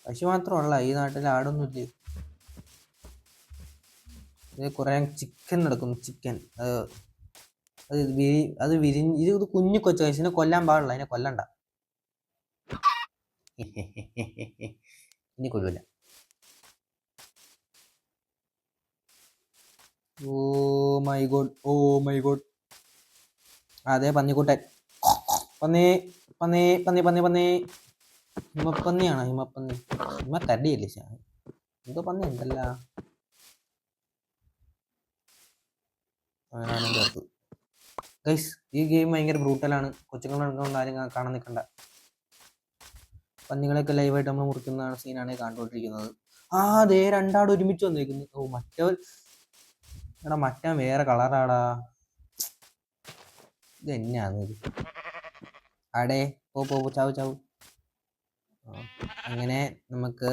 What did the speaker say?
പശു മാത്രമല്ല, ഈ നാട്ടിൽ ആടൊന്നുമില്ല. ഇത് കുറേ ചിക്കൻ നടക്കുന്നു. ചിക്കൻ അത് ഇത് കുഞ്ഞു കൊച്ചു കഴിച്ചു. ഇതിനെ കൊല്ലാൻ പാടില്ല, അതിനെ കൊല്ലണ്ട. ഇനി കൊല്ലൂല. Oh my god, oh my god. അതെ, പന്നിക്കുട്ടൻ. പന്നി പന്നി പന്നി പന്നി പന്നി ഹിമപ്പന്നിയാണോ? ഹിമപ്പന്നി, ഹിമക്കരടിയല്ലേ? എന്തോ പന്നി ഉണ്ടല്ല. അങ്ങനെയാണ് ചേർത്ത്. ഗൈസ്, ഈ ഗെയിം ഭയങ്കര ബ്രൂട്ടലാണ്. കൊച്ചുങ്ങളെടുക്കൊണ്ട് ആരും കാണാൻ നിൽക്കണ്ട. പന്നികളൊക്കെ ലൈവായിട്ട് നമ്മൾ മുറിക്കുന്ന സീനാണ് കണ്ടുകൊണ്ടിരിക്കുന്നത്. ദേ രണ്ടാട് ഒരുമിച്ച് വന്നേക്കുന്നു. ഓ മറ്റവൻ വേറെ കളറാടാ. ഇത് തന്നെയാണ് ഇത്. ആടേ പോ ചാവ് ചാവ്. അങ്ങനെ നമുക്ക്